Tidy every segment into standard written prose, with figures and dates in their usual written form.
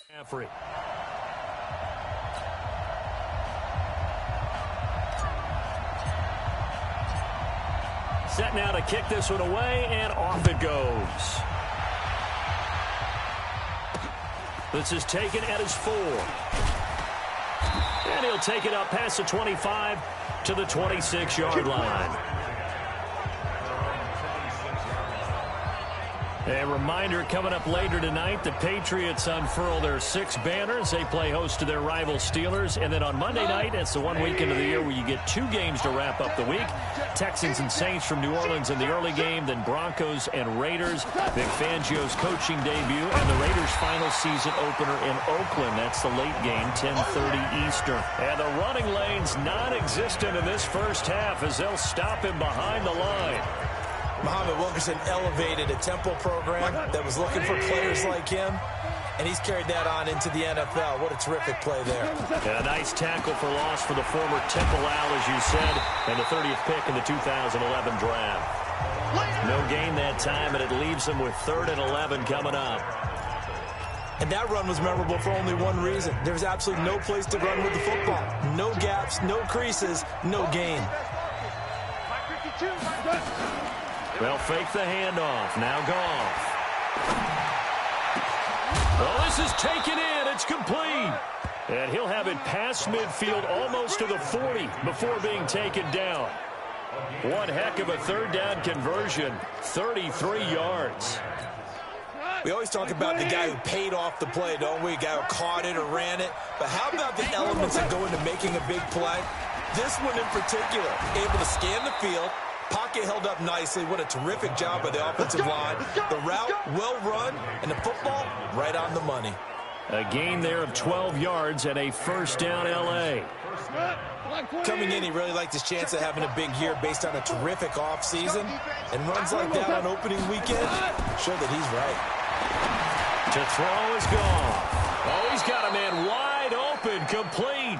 McCaffrey. Set now to kick this one away, and off it goes. This is taken at his 4. And he'll take it up past the 25 to the 26-yard line. A reminder coming up later tonight, the Patriots unfurl their 6 banners. They play host to their rival Steelers. And then on Monday night, it's the one weekend of the year where you get 2 games to wrap up the week. Texans and Saints from New Orleans in the early game, then Broncos and Raiders. Vic Fangio's coaching debut, and the Raiders' final season opener in Oakland. That's the late game, 10:30 Eastern. And the running lane's non-existent in this first half as they'll stop him behind the line. Muhammad Wilkerson elevated a tempo program that was looking for players like him, and he's carried that on into the NFL. What a terrific play there. And a nice tackle for loss for the former Temple Owl, as you said, and the 30th pick in the 2011 draft. No gain that time, and it leaves him with 3rd and 11 coming up. And that run was memorable for only one reason. There's absolutely no place to run with the football. No gaps, no creases, no gain. They'll fake the handoff. Now Goff. Well, this is taken in. It's complete. And he'll have it past midfield almost to the 40 before being taken down. One heck of a 3rd down conversion. 33 yards. We always talk about the guy who paid off the play, don't we? A guy who caught it or ran it. But how about the elements that go into making a big play? This one in particular, able to scan the field. Pocket held up nicely. What a terrific job by the offensive line. The route, well run, and the football, right on the money. A gain there of 12 yards and a 1st down L.A. Coming in, he really liked his chance of having a big year based on a terrific offseason. And runs like that on opening weekend show that he's right. To throw is Goff. Oh, he's got a man wide open, complete.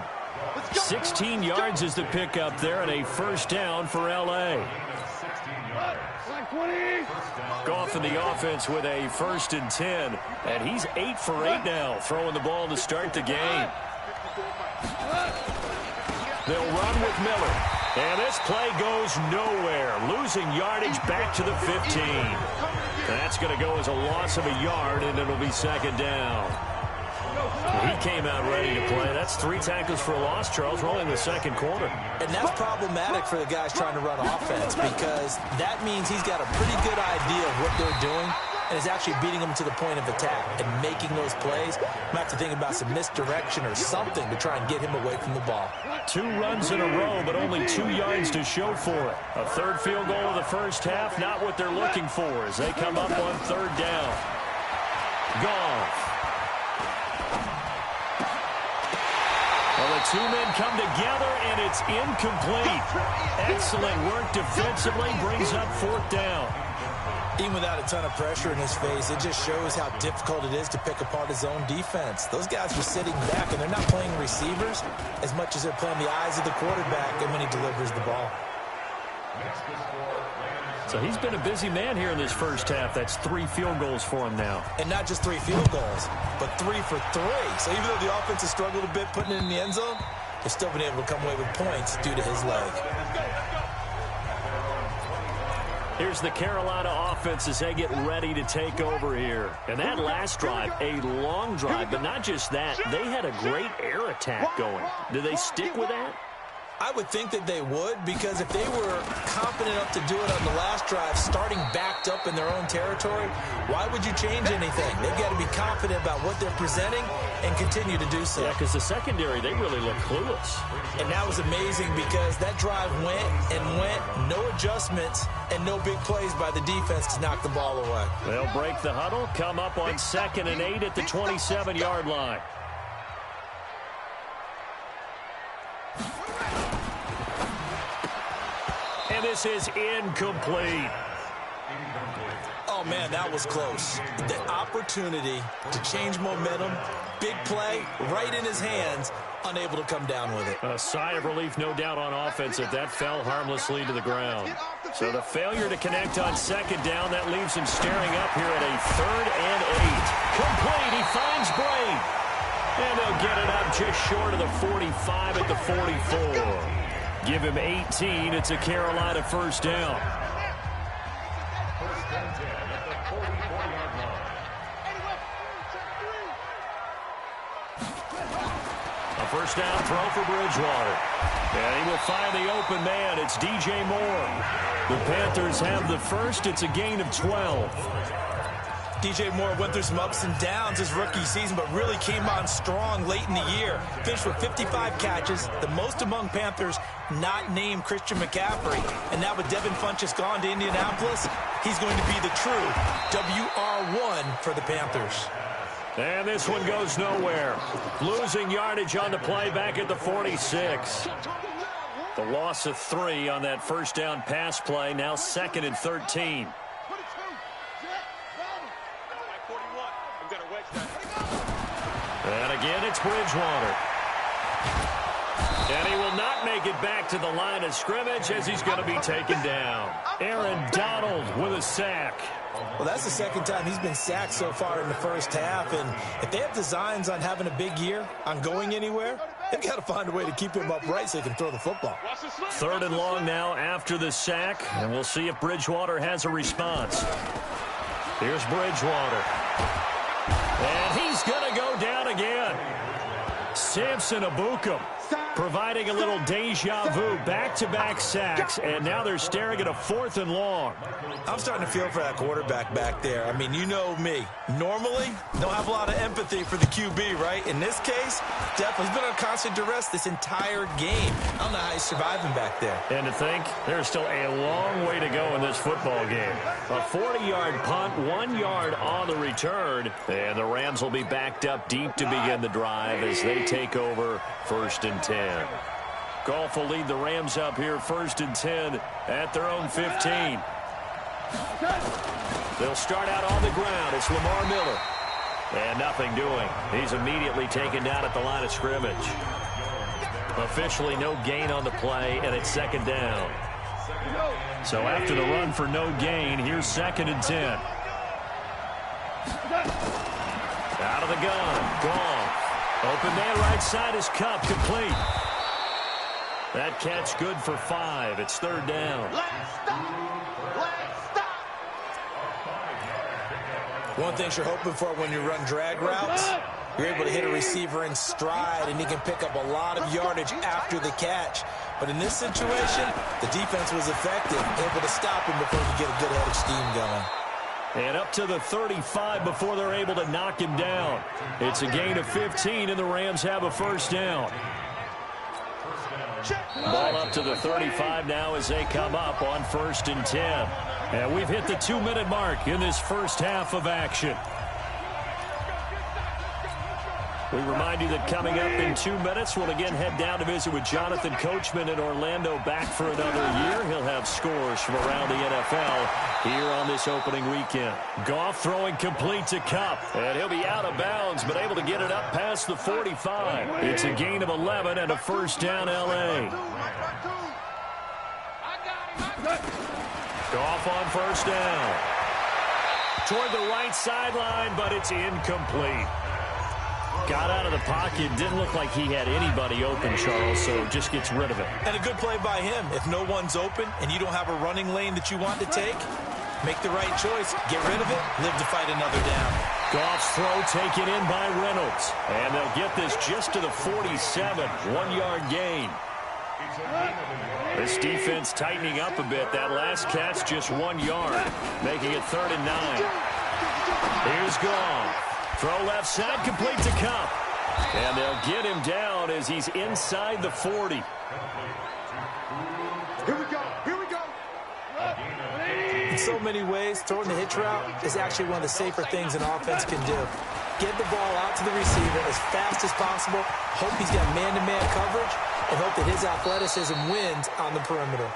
16 yards is the pickup there, and a 1st down for L.A. Goff in the offense with a 1st and 10, and he's 8 for 8 now, throwing the ball to start the game. They'll run with Miller, and this play goes nowhere, losing yardage back to the 15. That's going to go as a loss of a yard, and it'll be 2nd down. He came out ready to play. That's 3 tackles for a loss, Charles. We're only in the 2nd quarter. And that's problematic for the guys trying to run offense because that means he's got a pretty good idea of what they're doing and is actually beating them to the point of attack and making those plays. Might have to think about some misdirection or something to try and get him away from the ball. 2 runs in a row, but only 2 yards to show for it. A 3rd field goal of the first half, not what they're looking for as they come up on 3rd down. Goff. Well, the 2 men come together, and it's incomplete. Excellent work defensively, brings up 4th down. Even without a ton of pressure in his face, it just shows how difficult it is to pick apart his own defense. Those guys are sitting back, and they're not playing receivers as much as they're playing the eyes of the quarterback and when he delivers the ball. So he's been a busy man here in this first half. That's 3 field goals for him now. And not just 3 field goals, but 3 for 3. So even though the offense has struggled a bit putting it in the end zone, they've still been able to come away with points due to his leg. Here's the Carolina offense as they get ready to take over here. And that last drive, a long drive, but not just that. They had a great air attack going. Do they stick with that? I would think that they would, because if they were confident enough to do it on the last drive, starting backed up in their own territory, why would you change anything? They've got to be confident about what they're presenting and continue to do so. Yeah, because the secondary, they really look clueless. And that was amazing because that drive went and went, no adjustments, and no big plays by the defense to knock the ball away. They'll break the huddle, come up on 2nd and 8 at the 27-yard line. And this is incomplete. Oh, man, that was close. The opportunity to change momentum, big play, right in his hands, unable to come down with it. A sigh of relief, no doubt, on offense if that fell harmlessly to the ground. So the failure to connect on second down, that leaves him staring up here at a 3rd and 8. Complete. He finds Brain. And they'll get it up just short of the 45 at the 44. Give him 18. It's a Carolina first down. A first down throw for Bridgewater. And he will find the open man. It's DJ Moore. The Panthers have the first. It's a gain of 12. DJ Moore went through some ups and downs his rookie season, but really came on strong late in the year. Finished with 55 catches, the most among Panthers not named Christian McCaffrey. And now with Devin Funchess gone to Indianapolis, he's going to be the true WR1 for the Panthers. And this one goes nowhere. Losing yardage on the play back at the 46. The loss of 3 on that first down pass play, now 2nd and 13. And again, it's Bridgewater. And he will not make it back to the line of scrimmage as he's going to be taken down. Aaron Donald with a sack. Well, that's the second time he's been sacked so far in the first half. And if they have designs on having a big year, on going anywhere, they've got to find a way to keep him upright so he can throw the football. 3rd and long now after the sack. And we'll see if Bridgewater has a response. Here's Bridgewater. And he's going to go down again. Samson Ebukam providing a little deja vu, back-to-back sacks, and now they're staring at a 4th and long. I'm starting to feel for that quarterback back there. I mean, you know me. Normally, don't have a lot of empathy for the QB, right? In this case, definitely been on constant duress this entire game. I don't know how he's surviving back there. And to think, there's still a long way to go in this football game. A 40-yard punt, 1 yard on the return, and the Rams will be backed up deep to begin the drive as they take over 1st and 10. Goff will lead the Rams up here 1st and 10 at their own 15. They'll start out on the ground. It's Lamar Miller. And nothing doing. He's immediately taken down at the line of scrimmage. Officially no gain on the play, and it's 2nd down. So after the run for no gain, here's 2nd and 10. Out of the gun. Goff. Open man right side is Kupp, complete. That catch good for 5. It's 3rd down. One thing you're hoping for when you run drag routes, you're able to hit a receiver in stride, and he can pick up a lot of yardage after the catch. But in this situation, the defense was effective, able to stop him before he get a good head of steam going. And up to the 35 before they're able to knock him down. It's a gain of 15, and the Rams have a first down. Ball up to the 35 now as they come up on 1st and 10. And we've hit the 2-minute mark in this first half of action. We remind you that coming up in 2 minutes, we'll again head down to visit with Jonathan Coachman in Orlando, back for another year. He'll have scores from around the NFL here on this opening weekend. Goff throwing complete to Kupp, and he'll be out of bounds, but able to get it up past the 45. It's a gain of 11 and a first down, L.A. Goff on first down. Toward the right sideline, but it's incomplete. Got out of the pocket. Didn't look like he had anybody open, Charles, so just gets rid of it. And a good play by him. If no one's open and you don't have a running lane that you want to take, make the right choice. Get rid of it. Live to fight another down. Goff's throw taken in by Reynolds. And they'll get this just to the 47. 1 yard gain. This defense tightening up a bit. That last catch just 1 yard, making it 3rd and 9. Here's Goff. Throw left side, complete to Kupp. And they'll get him down as he's inside the 40. Here we go. Here we go. In so many ways, throwing the hitch route is actually one of the safer things an offense can do. Get the ball out to the receiver as fast as possible, hope he's got man-to-man coverage, and hope that his athleticism wins on the perimeter.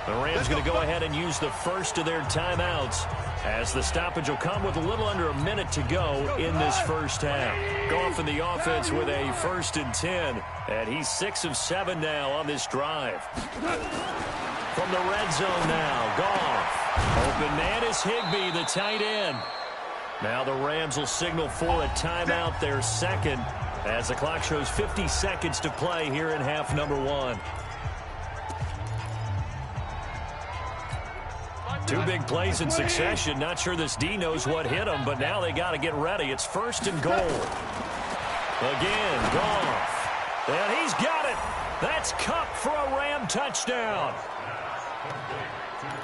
The Rams going to go ahead and use the first of their timeouts, as the stoppage will come with a little under a minute to go in this first half. Goff in the offense with a 1st and 10, and he's 6 of 7 now on this drive. From the red zone now, Goff. Open man is Higbee, the tight end. Now the Rams will signal for a timeout, their second, as the clock shows 50 seconds to play here in half number 1. Two big plays in succession. Not sure this D knows what hit him, but now they got to get ready. It's 1st and goal. Again, Goff. And he's got it. That's Kupp for a Ram touchdown.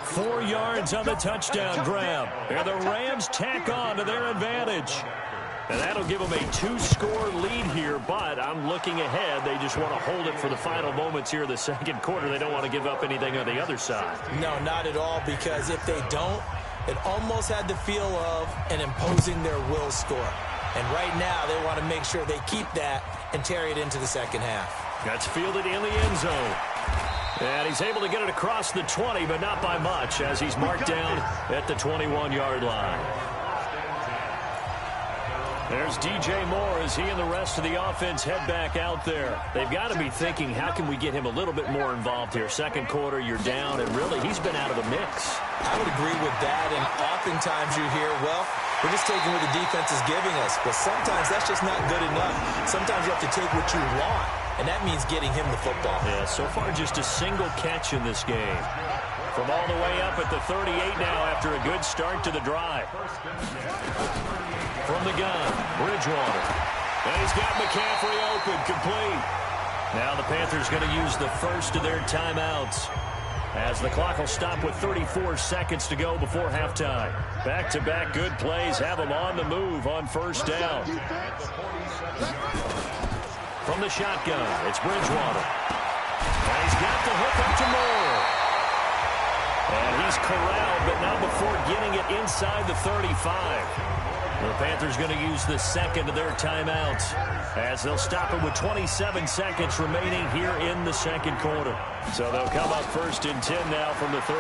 4 yards on the touchdown grab. And the Rams tack on to their advantage. And that'll give them a 2-score lead here, but I'm looking ahead. They just want to hold it for the final moments here in the second quarter. They don't want to give up anything on the other side. No, not at all, because if they don't, it almost had the feel of an imposing their will score. And right now, they want to make sure they keep that and carry it into the second half. That's fielded in the end zone. And he's able to get it across the 20, but not by much, as he's marked down at the 21-yard line. There's DJ Moore as he and the rest of the offense head back out there. They've got to be thinking, how can we get him a little bit more involved here? Second quarter, you're down, and really, he's been out of the mix. I would agree with that, and oftentimes you hear, well, we're just taking what the defense is giving us. But sometimes that's just not good enough. Sometimes you have to take what you want, and that means getting him the football. Yeah, so far just a single catch in this game. From all the way up at the 38 now after a good start to the drive. From the gun, Bridgewater. And he's got McCaffrey open, complete. Now the Panthers going to use the first of their timeouts, as the clock will stop with 34 seconds to go before halftime. Back-to-back good plays have them on the move on first down. From the shotgun, it's Bridgewater. And he's got the hook up to Moore. And he's corralled, but not before getting it inside the 35. The Panthers going to use the second of their timeouts, as they'll stop it with 27 seconds remaining here in the second quarter. So they'll come up 1st and 10 now from the 33.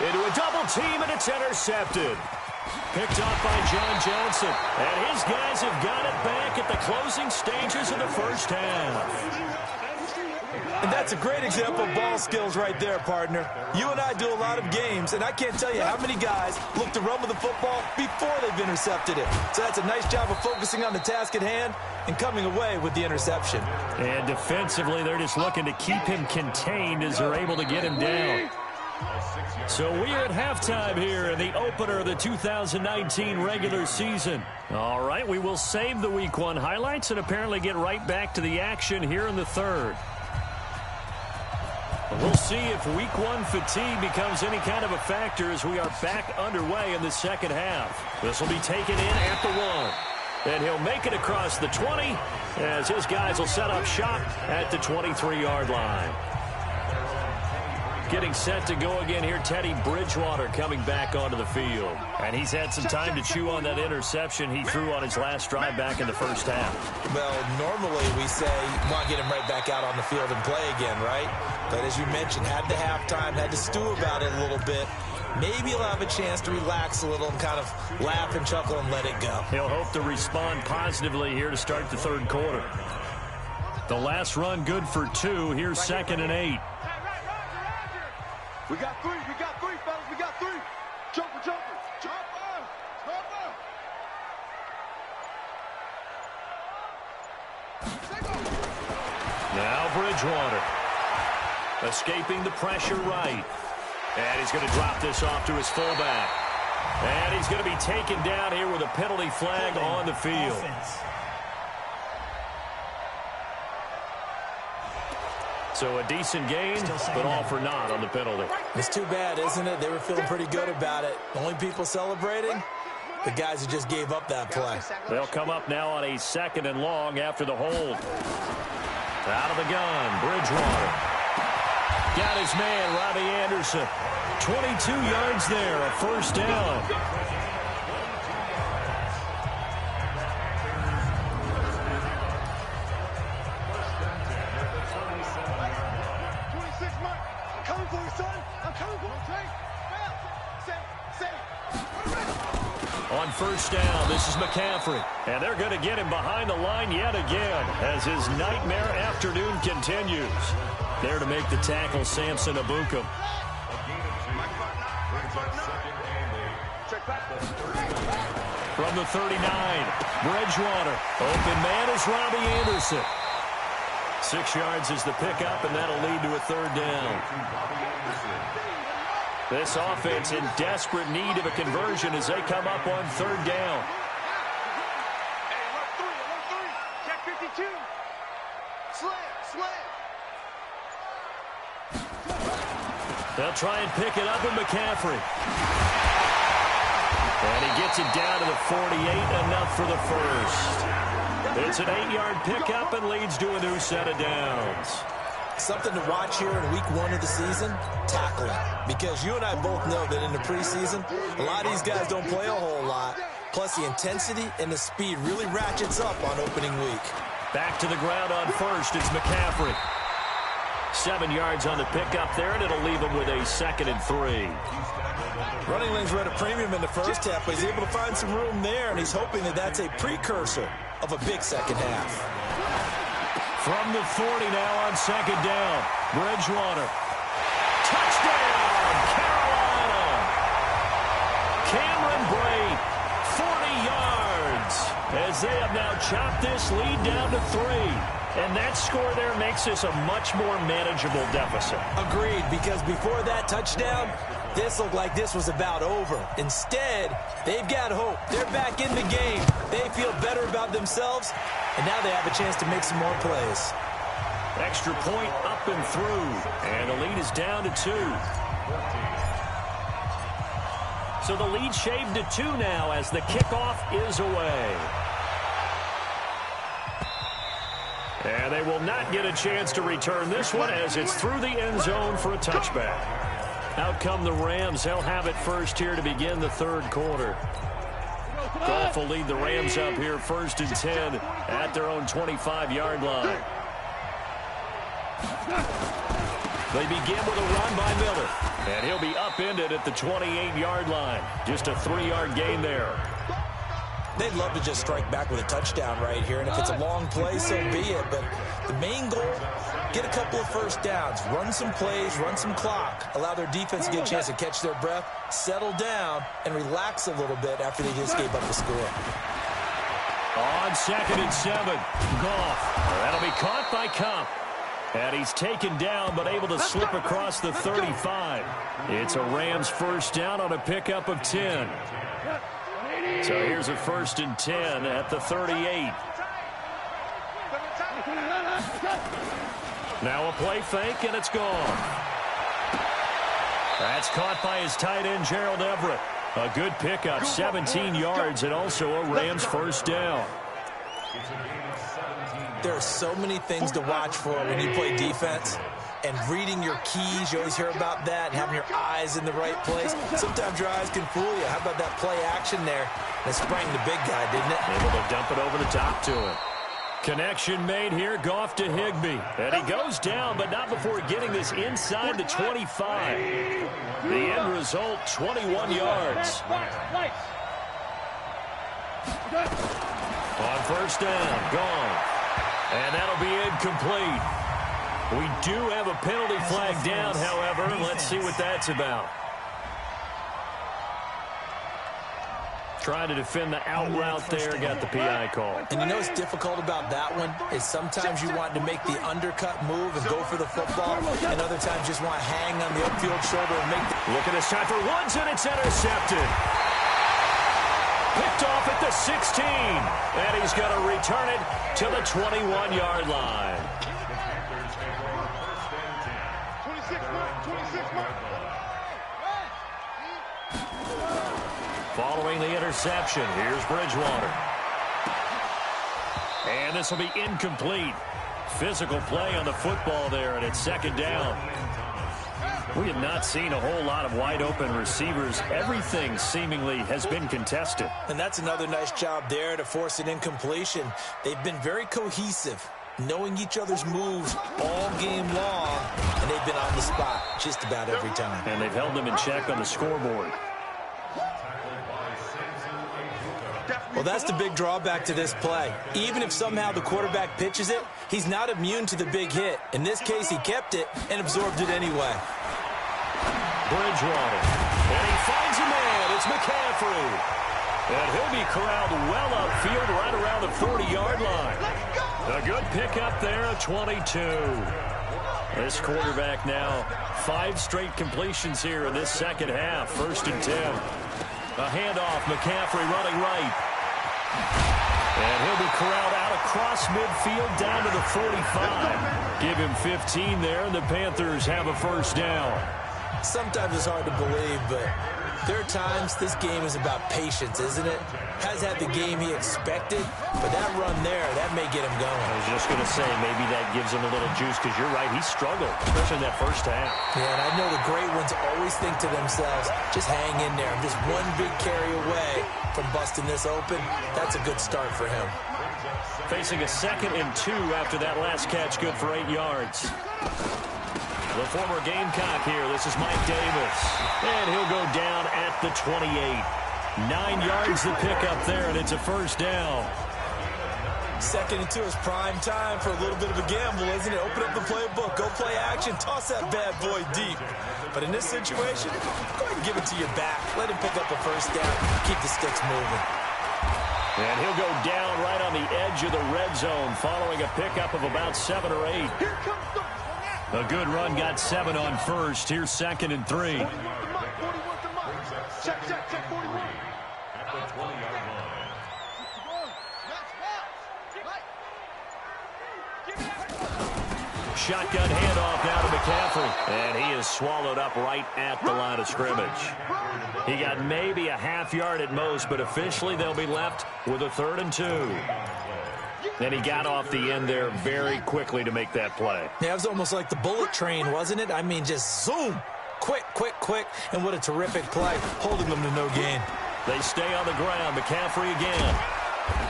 Into a double team, and it's intercepted. Picked off by John Johnson. And his guys have got it back at the closing stages of the first half. And that's a great example of ball skills right there, partner. You and I do a lot of games, and I can't tell you how many guys look to run with the football before they've intercepted it. So that's a nice job of focusing on the task at hand and coming away with the interception. And defensively, they're just looking to keep him contained as they're able to get him down. So we are at halftime here in the opener of the 2019 regular season. All right, we will save the Week 1 highlights and apparently get right back to the action here in the third. We'll see if Week 1 fatigue becomes any kind of a factor as we are back underway in the second half. This will be taken in at the 1. And he'll make it across the 20 as his guys will set up shop at the 23-yard line. Getting set to go again here, Teddy Bridgewater coming back onto the field. And he's had some time to chew on that interception he threw on his last drive back in the first half. Well, normally we say you want to get him right back out on the field and play again, right? But as you mentioned, had the halftime, had to stew about it a little bit. Maybe he'll have a chance to relax a little and kind of laugh and chuckle and let it go. He'll hope to respond positively here to start the third quarter. The last run good for 2. Here's 2nd and 8. We got 3, fellas, we got 3. Jumper. Now Bridgewater. Escaping the pressure right. And he's going to drop this off to his fullback. And he's going to be taken down here with a penalty flag on the field. So a decent gain, but all for naught on the penalty. It's too bad, isn't it? They were feeling pretty good about it. Only people celebrating, the guys who just gave up that play. They'll come up now on a 2nd and long after the hold. Out of the gun, Bridgewater. Got his man, Robbie Anderson. 22 yards there, a first down. for you, son. I'm coming for you. On first down, this is McCaffrey. And they're going to get him behind the line yet again as his nightmare afternoon continues. There to make the tackle, Samson Abukum. From the 39, Bridgewater. Open man is Robbie Anderson. 6 yards is the pickup, and that'll lead to a third down. This offense in desperate need of a conversion as they come up on third down. Check 52. Slam. They'll try and pick it up with McCaffrey. And he gets it down to the 48, enough for the first. It's an 8-yard pickup and leads to a new set of downs. Something to watch here in week 1 of the season, tackling. Because you and I both know that in the preseason, a lot of these guys don't play a whole lot. Plus, the intensity and the speed really ratchets up on opening week. Back to the ground on first, it's McCaffrey. 7 yards on the pickup there, and it'll leave him with a 2nd and 3. Running lanes were at a premium in the first half, but he's able to find some room there, and he's hoping that that's a precursor of a big second half. From the 40 now on second down. Bridgewater. Touchdown, Carolina. Cameron Brate, 40 yards. As they have now chopped this lead down to 3. And that score there makes this a much more manageable deficit. Agreed, because before that touchdown, this looked like this was about over. Instead, they've got hope. They're back in the game. They feel better about themselves, and now they have a chance to make some more plays. Extra point up and through, and the lead is down to 2. So the lead shaved to 2 now as the kickoff is away. And they will not get a chance to return this one as it's through the end zone for a touchback. Out come the Rams. They'll have it first here to begin the third quarter. Goff will lead the Rams up here 1st and 10 at their own 25-yard line. They begin with a run by Miller. And he'll be upended at the 28-yard line. Just a 3-yard gain there. They'd love to just strike back with a touchdown right here, and if it's a long play, so be it. But the main goal, get a couple of first downs, run some plays, run some clock, allow their defense to get a chance to catch their breath, settle down, and relax a little bit after they just gave up the score. On 2nd and 7, Goff. That'll be caught by Kupp. And he's taken down, but able to slip across the 35. It's a Rams first down on a pickup of 10. So here's a 1st and 10 at the 38. Now a play fake, and it's gone. That's caught by his tight end, Gerald Everett. A good pickup, 17 yards, and also a Rams first down. There are so many things to watch for when you play defense. And reading your keys, you always hear about that, and having your eyes in the right place. Sometimes your eyes can fool you. How about that play action there? That sprang the big guy, didn't it? Able to dump it over the top to him. Connection made here, Goff to Higbee. And he goes down, but not before getting this inside the 25. The end result, 21 yards. On first down, gone. And that'll be incomplete. We do have a penalty flag down, however. Let's see what that's about. Trying to defend the out route there, got the PI call. And you know what's difficult about that one is sometimes you want to make the undercut move and go for the football, and other times just want to hang on the upfield shoulder and make the... Look at this time for Woods, and it's intercepted. Picked off at the 16, and he's going to return it to the 21-yard line. Following the interception, here's Bridgewater. And this will be incomplete. Physical play on the football there, and it's 2nd down. We have not seen a whole lot of wide-open receivers. Everything seemingly has been contested. And that's another nice job there to force an incompletion. They've been very cohesive, knowing each other's moves all game long, and they've they've been on the spot just about every time. And they've held them in check on the scoreboard. Well, that's the big drawback to this play. Even if somehow the quarterback pitches it, he's not immune to the big hit. In this case, he kept it and absorbed it anyway. Bridgewater. And he finds a man. It's McCaffrey. And he'll be corralled well upfield right around the 40-yard line. A good pickup there, a 22. This quarterback now 5 straight completions here in this second half. 1st and 10. A handoff, McCaffrey running right. And he'll be corralled out across midfield down to the 45. Give him 15 there, and the Panthers have a first down. Sometimes it's hard to believe, but there are times this game is about patience, isn't it? Has had the game he expected, but that run there, that may get him going. I was just going to say, maybe that gives him a little juice, because you're right, he struggled, especially in that first half. Yeah, and I know the great ones always think to themselves, just hang in there. I'm just one big carry away from busting this open. That's a good start for him. Facing a 2nd and 2 after that last catch, good for 8 yards. The former Gamecock here. This is Mike Davis. And he'll go down at the 28. 9 yards to pick up there, and it's a first down. 2nd and 2 is prime time for a little bit of a gamble, isn't it? Open up the playbook, go play action, toss that bad boy deep. But in this situation, go ahead and give it to your back. Let him pick up a first down. Keep the sticks moving. And he'll go down right on the edge of the red zone following a pickup of about 7 or 8. A good run, got 7 on first. Here's 2nd and 3. Check, 41. At the 20-yard line. Shotgun handoff now to McCaffrey. And he is swallowed up right at the line of scrimmage. He got maybe a half yard at most, but officially they'll be left with a 3rd and 2. And he got off the end there very quickly to make that play. Yeah, it was almost like the bullet train, wasn't it? I mean, just zoom. Quick, quick, quick. And what a terrific play, holding them to no gain. They stay on the ground. McCaffrey again.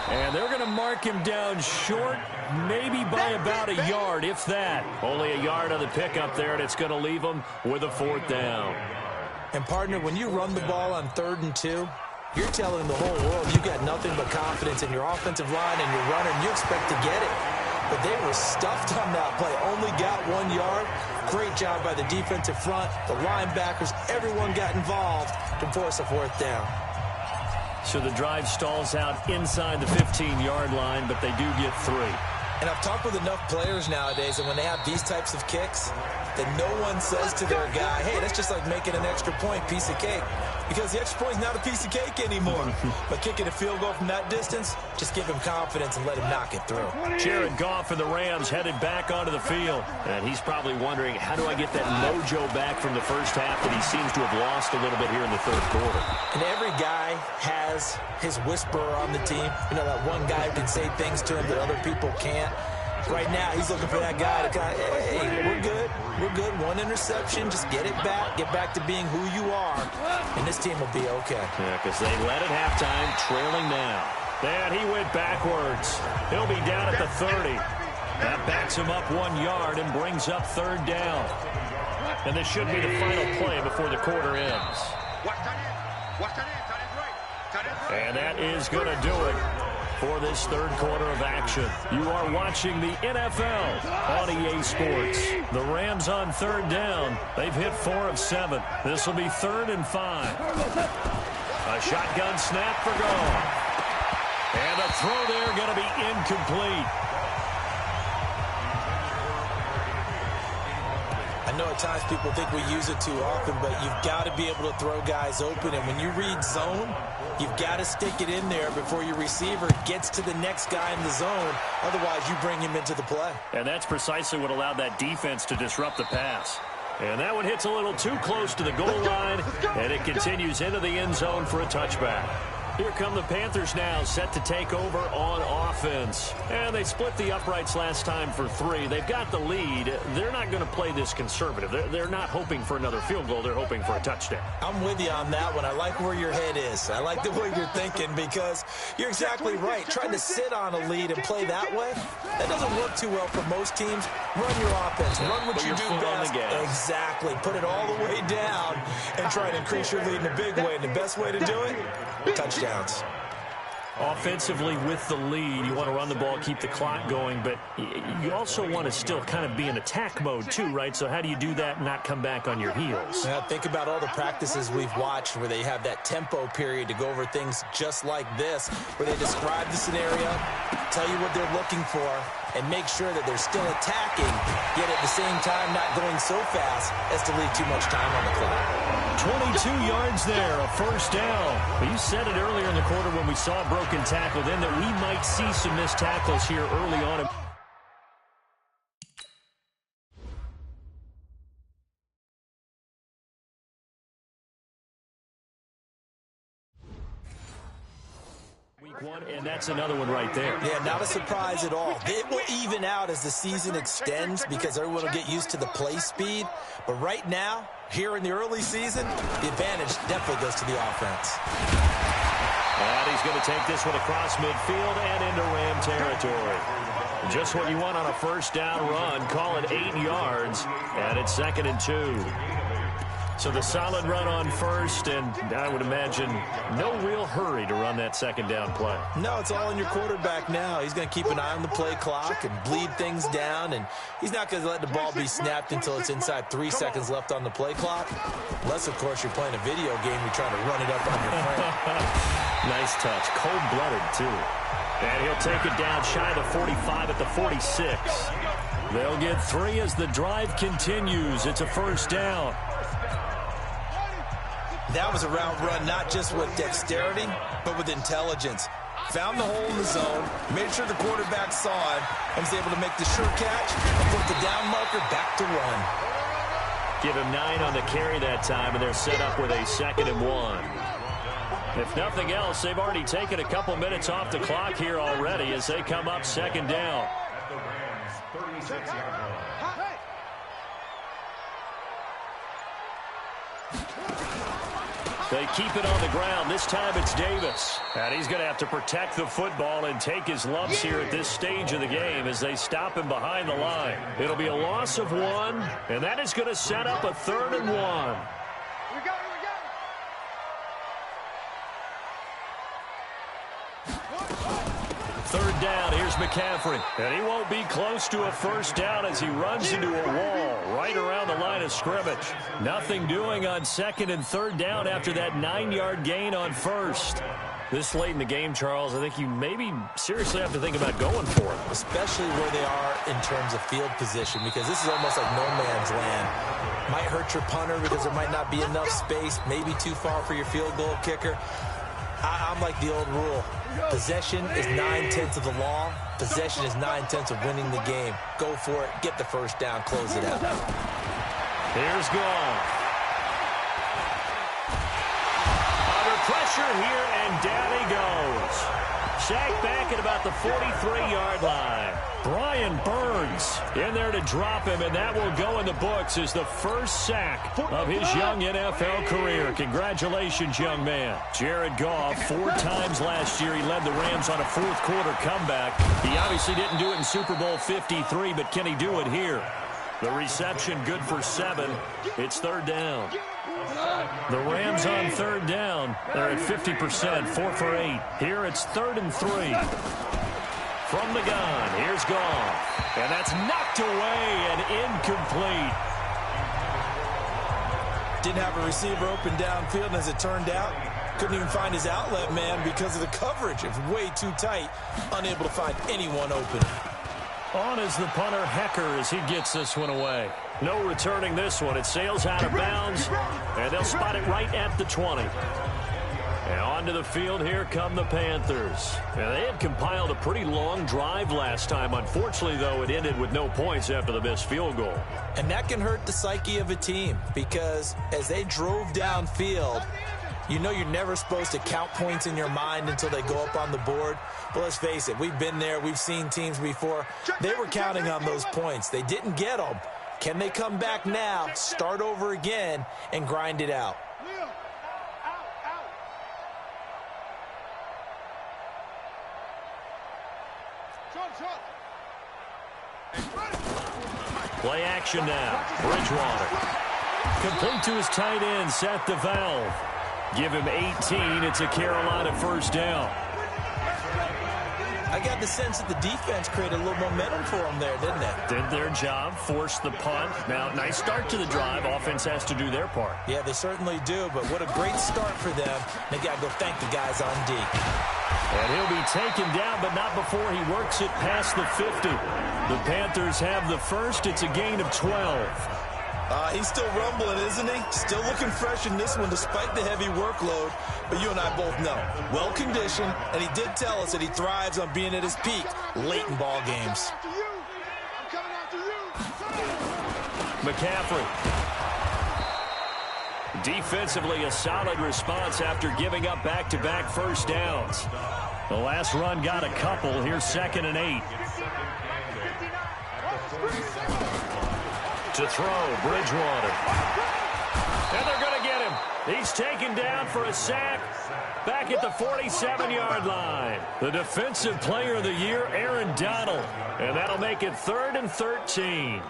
And they're going to mark him down short, maybe by about a yard, if that. Only a yard on the pickup there, and it's going to leave him with a 4th down. And, partner, when you run the ball on 3rd and 2, you're telling the whole world you got nothing but confidence in your offensive line and your runner, and you expect to get it. But they were stuffed on that play. Only got 1 yard. Great job by the defensive front. The linebackers, everyone got involved to force a 4th down. So the drive stalls out inside the 15-yard line, but they do get 3. And I've talked with enough players nowadays, and when they have these types of kicks, that no one says to their guy, hey, that's just like making an extra point, piece of cake. Because the extra point is not a piece of cake anymore. But kicking a field goal from that distance, just give him confidence and let him knock it through. Jared Goff and the Rams headed back onto the field. And he's probably wondering, how do I get that mojo back from the first half that he seems to have lost a little bit here in the 3rd quarter? And every guy has his whisperer on the team. You know, that one guy who can say things to him that other people can't. Right now, he's looking for that guy to kind of, hey, we're good. We're good. 1 interception. Just get it back. Get back to being who you are. And this team will be okay. Yeah, because they led at halftime, trailing now. And he went backwards. He'll be down at the 30. That backs him up 1 yard and brings up 3rd down. And this should be the final play before the quarter ends. And that is going to do it for this 3rd quarter of action. You are watching the NFL on EA Sports. The Rams on 3rd down. They've hit 4 of 7. This will be 3rd and 5. A shotgun snap for Goff. And a throw there going to be incomplete. I know at times people think we use it too often, but you've got to be able to throw guys open. And when you read zone, you've got to stick it in there before your receiver gets to the next guy in the zone. Otherwise, you bring him into the play. And that's precisely what allowed that defense to disrupt the pass. And that one hits a little too close to the goal line, and it continues into the end zone for a touchback. Here come the Panthers now, set to take over on offense. And they split the uprights last time for 3. They've got the lead. They're not going to play this conservative. They're not hoping for another field goal. They're hoping for a touchdown. I'm with you on that one. I like where your head is. I like the way you're thinking because you're exactly right. Trying to sit on a lead and play that way, that doesn't work too well for most teams. Run your offense. Run what you do best. Exactly. Put it all the way down and try to increase your lead in a big way. And the best way to do it, touchdowns. Offensively with the lead, you want to run the ball, keep the clock going, but you also want to still kind of be in attack mode too, right? So how do you do that and not come back on your heels? Now, think about all the practices we've watched where they have that tempo period to go over things just like this, where they describe the scenario, tell you what they're looking for, and make sure that they're still attacking, yet at the same time not going so fast as to leave too much time on the clock. 22 yards there, a first down. Well, you said it earlier in the quarter when we saw a broken tackle then that we might see some missed tackles here early on. Week 1, and that's another one right there. Yeah, not a surprise at all. It will even out as the season extends because everyone will get used to the play speed. But right now, here in the early season, the advantage definitely goes to the offense. And he's going to take this one across midfield and into Ram territory. Just what you want on a first down run. Call it 8 yards, and it's 2nd and 2. So the solid run on first, and I would imagine no real hurry to run that second down play. No, it's all in your quarterback now. He's going to keep an eye on the play clock and bleed things down, and he's not going to let the ball be snapped until it's inside 3 seconds left on the play clock. Unless, of course, you're playing a video game, you're trying to run it up on your friend. Nice touch. Cold-blooded, too. And he'll take it down shy of the 45 at the 46. They'll get 3 as the drive continues. It's a first down. That was a route run not just with dexterity, but with intelligence. Found the hole in the zone, made sure the quarterback saw it, and was able to make the sure catch and put the down marker back to run. Give him 9 on the carry that time, and they're set up with a 2nd and 1. If nothing else, they've already taken a couple minutes off the clock here already as they come up 2nd down. At the Rams' 36-yard line. They keep it on the ground. This time it's Davis. And he's going to have to protect the football and take his lumps here at this stage of the game as they stop him behind the line. It'll be a loss of 1, and that is going to set up a 3rd and 1. Third down, here's McCaffrey. And he won't be close to a first down as he runs into a wall right around the line of scrimmage. Nothing doing on 2nd and 3rd down after that 9-yard gain on first. This late in the game, Charles, I think you maybe seriously have to think about going for it. Especially where they are in terms of field position, because this is almost like no man's land. Might hurt your punter because there might not be enough space, maybe too far for your field goal kicker. I'm like the old rule. Possession is 9/10 of the law. Possession is 9/10 of winning the game. Go for it. Get the first down. Close it out. Here's Goff. Under pressure here, and down he goes. Sacked back at about the 43-yard line. Brian Burns in there to drop him, and that will go in the books as the first sack of his young NFL career. Congratulations, young man. Jared Goff, 4 times last year, he led the Rams on a fourth-quarter comeback. He obviously didn't do it in Super Bowl 53, but can he do it here? The reception good for 7. It's 3rd down. The Rams on 3rd down. They're at 50%, 4 for 8. Here it's 3rd and 3. From the gun, here's Goff. And that's knocked away and incomplete. Didn't have a receiver open downfield, and as it turned out, couldn't even find his outlet man because of the coverage. It was way too tight, unable to find anyone open. On is the punter, Hecker, as he gets this one away. No returning this one. It sails out of bounds, and they'll spot it right at the 20. And onto the field, here come the Panthers. And they had compiled a pretty long drive last time. Unfortunately, though, it ended with no points after the missed field goal. And that can hurt the psyche of a team because as they drove downfield, You know you're never supposed to count points in your mind until they go up on the board. But let's face it, we've been there. We've seen teams before. They were counting on those points. They didn't get them. Can they come back now, start over again, and grind it out? Play action now. Bridgewater. Complete to his tight end, Seth DeValve. Give him 18. It's a Carolina first down. I got the sense that the defense created a little momentum for them there, didn't they? Did their job, forced the punt. Now, nice start to the drive. Offense has to do their part. Yeah, they certainly do, but what a great start for them. They got to go thank the guys on D. And he'll be taken down, but not before he works it past the 50. The Panthers have the first. It's a gain of 12. He's still rumbling, isn't he? Still looking fresh in this one despite the heavy workload. But you and I both know, well-conditioned, and he did tell us that he thrives on being at his peak late in ball games. McCaffrey. Defensively, a solid response after giving up back-to-back first downs. The last run got a couple. Here's 2nd and 8. To throw, Bridgewater. And they're going to get him. He's taken down for a sack back at the 47-yard line. The defensive player of the year, Aaron Donald. And that'll make it 3rd and 13.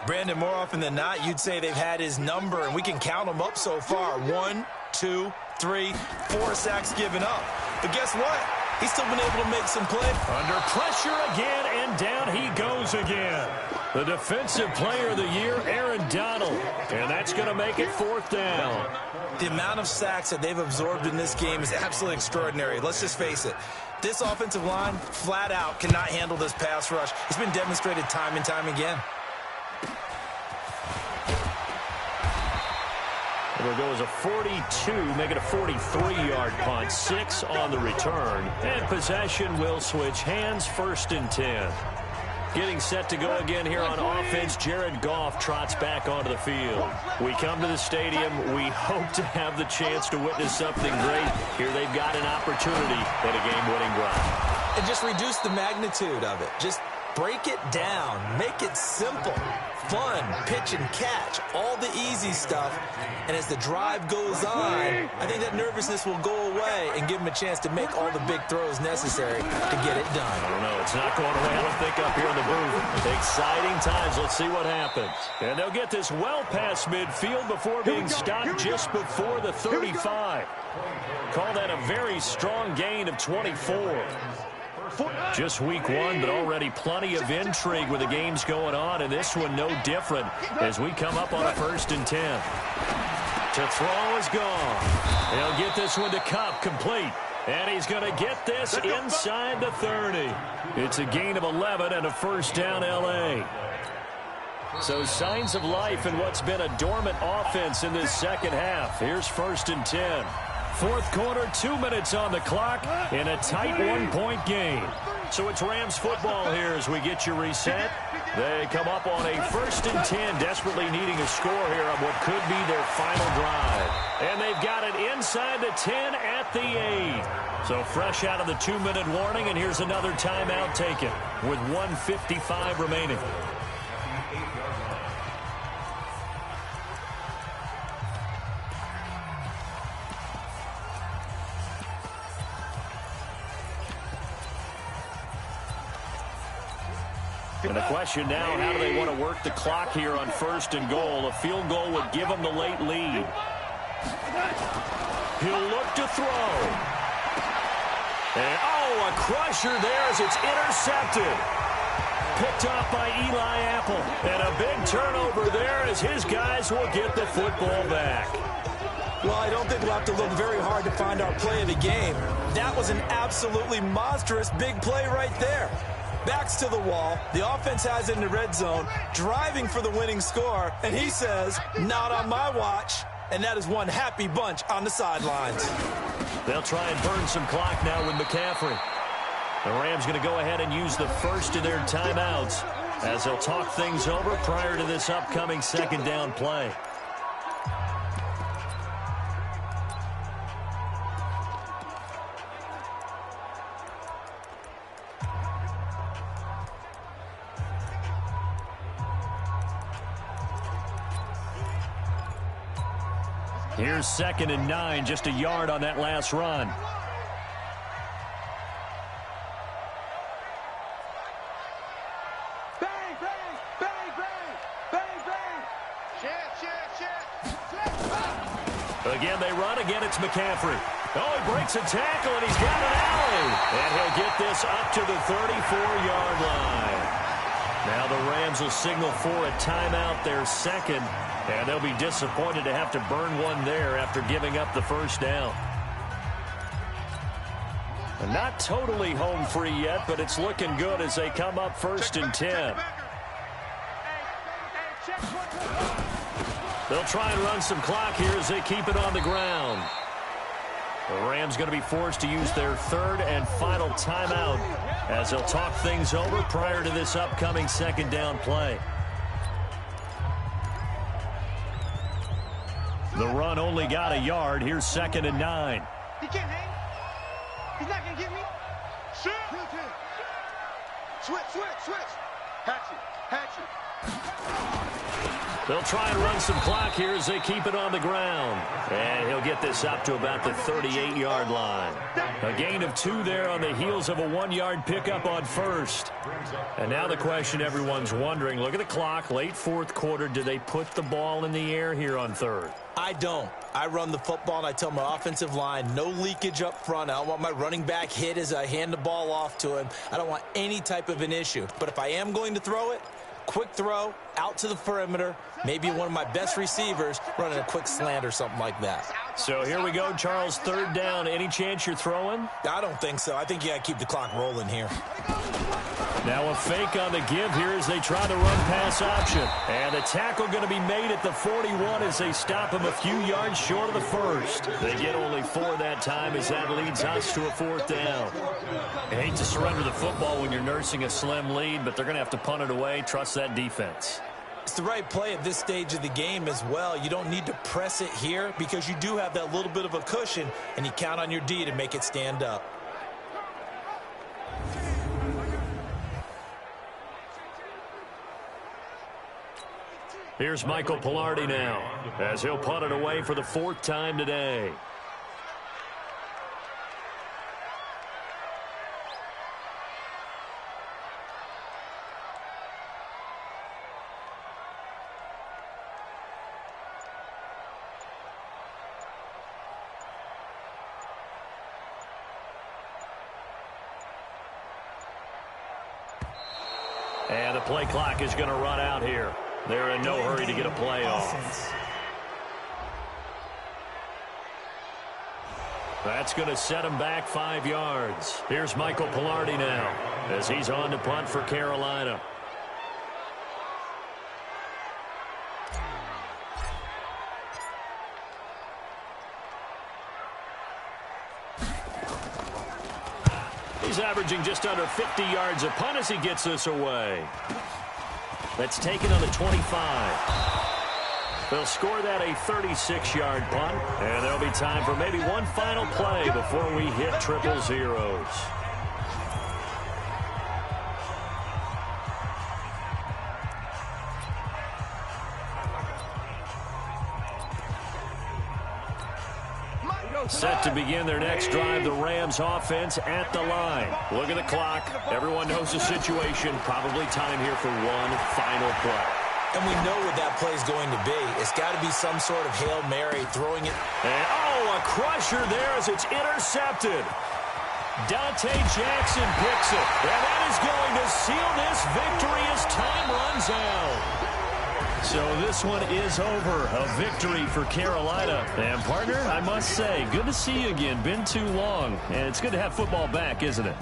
Brandon, more often than not, you'd say they've had his number, and we can count them up so far. 1, 2, 3, 4 sacks given up. But guess what? He's still been able to make some plays. Under pressure again, and down he goes again. The defensive player of the year, Aaron Donald. And that's going to make it 4th down. The amount of sacks that they've absorbed in this game is absolutely extraordinary. Let's just face it. This offensive line, flat out, cannot handle this pass rush. It's been demonstrated time and time again. It'll go as a 42, make it a 43-yard punt, 6 on the return. And possession will switch hands, 1st and 10. Getting set to go again here on offense, Jared Goff trots back onto the field. We come to the stadium. We hope to have the chance to witness something great. Here they've got an opportunity at a game-winning drive. And just reduce the magnitude of it. Just break it down. Make it simple. Fun, pitch and catch, all the easy stuff. And as the drive goes on, I think that nervousness will go away and give them a chance to make all the big throws necessary to get it done. I don't know. It's not going away, I don't think, up here in the booth. Exciting times. Let's see what happens. And they'll get this well past midfield before being stopped just before the 35. Call that a very strong gain of 24. Just week 1, but already plenty of intrigue with the games going on, and this one no different as we come up on a 1st and 10. To throw is gone. He'll get this one to Cup, complete. And he's going to get this inside the 30. It's a gain of 11 and a 1st down L.A. So signs of life in what's been a dormant offense in this second half. Here's 1st and 10. 4th quarter, 2 minutes on the clock in a tight 1-point game. So it's Rams football here as we get you reset. They come up on a 1st and 10, desperately needing a score here on what could be their final drive. And they've got it inside the 10 at the 8. So fresh out of the 2-minute warning, and here's another timeout taken with 1:55 remaining. And the question now, how do they want to work the clock here on 1st and goal? A field goal would give them the late lead. He'll look to throw. And, a crusher there as it's intercepted. Picked off by Eli Apple. And a big turnover there as his guys will get the football back. Well, I don't think we'll have to look very hard to find our play of the game. That was an absolutely monstrous big play right there. Backs to the wall. The offense has it in the red zone, driving for the winning score, and he says, not on my watch. And that is one happy bunch on the sidelines. They'll try and burn some clock now with McCaffrey. The Rams going to go ahead and use the first of their timeouts as they'll talk things over prior to this upcoming 2nd down play. Here's 2nd and 9, just a yard on that last run. Bang, bang, bang, bang, bang, bang. Again, they run. Again, it's McCaffrey. Oh, he breaks a tackle, and he's got an alley. And he'll get this up to the 34-yard line. Now the Rams will signal for a timeout, their second. And they'll be disappointed to have to burn one there after giving up the first down. Not totally home free yet, but it's looking good as they come up 1st and 10. They'll try and run some clock here as they keep it on the ground. The Rams going to be forced to use their 3rd and final timeout as they'll talk things over prior to this upcoming 2nd down play. The run only got a yard. Here's 2nd and 9. He can't hang. He's not going to get me. Shoot. Switch. Hatchet. They'll try and run some clock here as they keep it on the ground. And he'll get this up to about the 38-yard line. A gain of 2 there on the heels of a 1-yard pickup on 1st. And now the question everyone's wondering, look at the clock, late 4th quarter. Do they put the ball in the air here on 3rd? I don't. I run the football, and I tell my offensive line, no leakage up front. I don't want my running back hit as I hand the ball off to him. I don't want any type of an issue. But if I am going to throw it, quick throw, out to the perimeter, maybe one of my best receivers running a quick slant or something like that. So here we go, Charles, 3rd down. Any chance you're throwing? I don't think so. I think you got to keep the clock rolling here. Now a fake on the give here as they try the run pass option. And the tackle going to be made at the 41 as they stop him a few yards short of the 1st. They get only 4 that time as that leads us to a 4th down. I hate to surrender the football when you're nursing a slim lead, but they're going to have to punt it away. Trust that defense. It's the right play at this stage of the game as well. You don't need to press it here because you do have that little bit of a cushion, and you count on your D to make it stand up. Here's Michael Pilardi now as he'll punt it away for the 4th time today. And the play clock is going to run out here. They're in no hurry to get a play off. That's going to set him back 5 yards. Here's Michael Pilardi now as he's on to punt for Carolina. He's averaging just under 50 yards a punt as he gets this away. That's taken on the 25. They'll score that a 36-yard punt, and there'll be time for maybe one final play before we hit triple zeros. Set to begin their next drive, the Rams offense at the line. Look at the clock. Everyone knows the situation. Probably time here for one final play. And we know what that play is going to be. It's got to be some sort of Hail Mary, throwing it. And, oh, a crusher there as it's intercepted. Dante Jackson picks it. And that is going to seal this victory as time runs out. So this one is over. A victory for Carolina. And, partner, I must say, good to see you again. Been too long. And it's good to have football back, isn't it?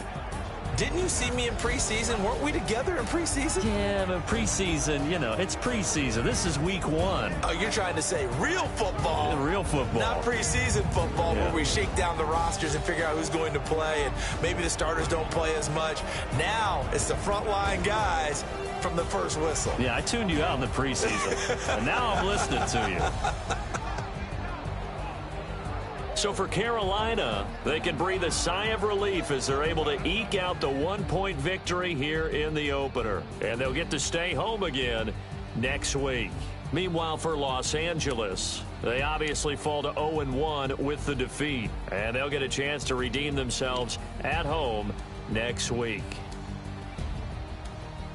Didn't you see me in preseason? Weren't we together in preseason? Yeah, but preseason, you know, it's preseason. This is week 1. Oh, you're trying to say real football. Real football. Not preseason football where we shake down the rosters and figure out who's going to play, and maybe the starters don't play as much. Now it's the frontline guys from the first whistle. Yeah, I tuned you out in the preseason, and now I'm listening to you. So for Carolina, they can breathe a sigh of relief as they're able to eke out the 1-point victory here in the opener. And they'll get to stay home again next week. Meanwhile, for Los Angeles, they obviously fall to 0-1 with the defeat, and they'll get a chance to redeem themselves at home next week.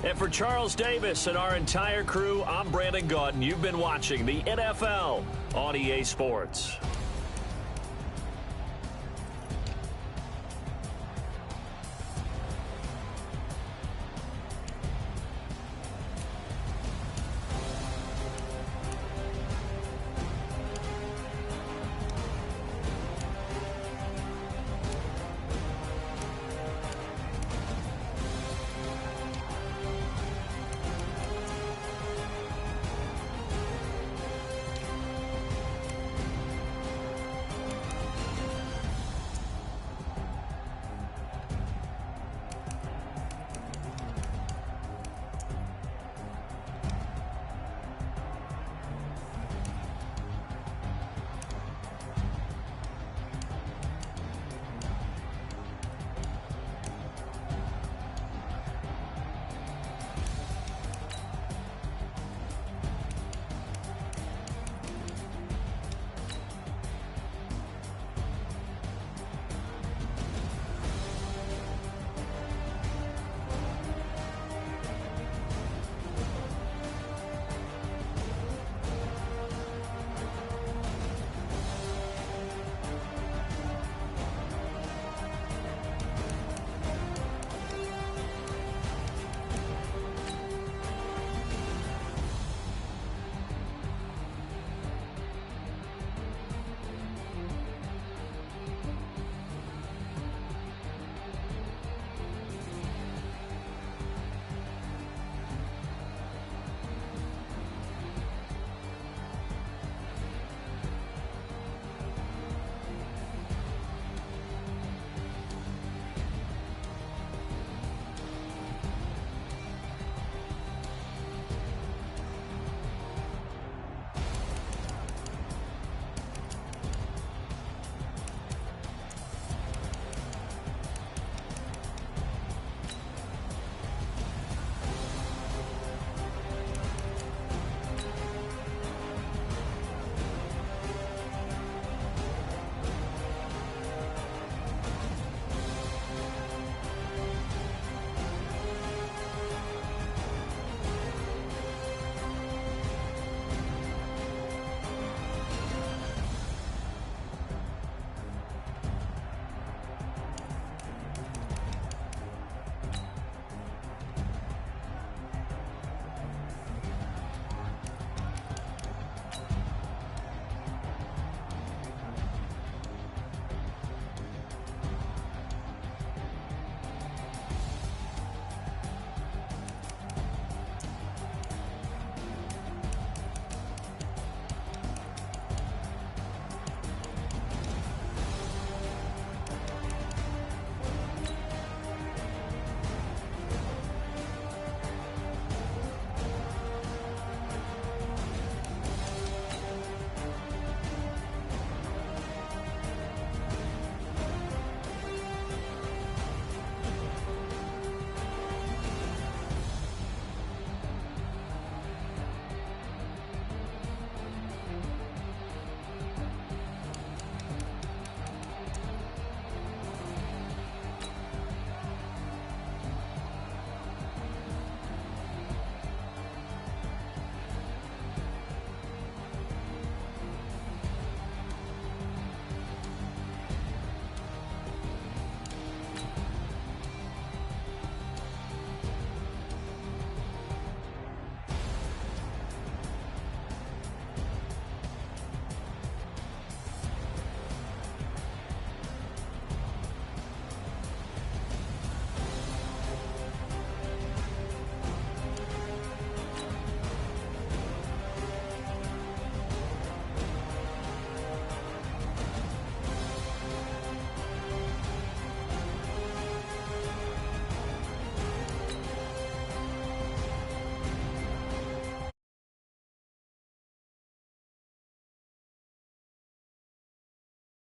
And for Charles Davis and our entire crew, I'm Brandon Gaudin. You've been watching the NFL on EA Sports.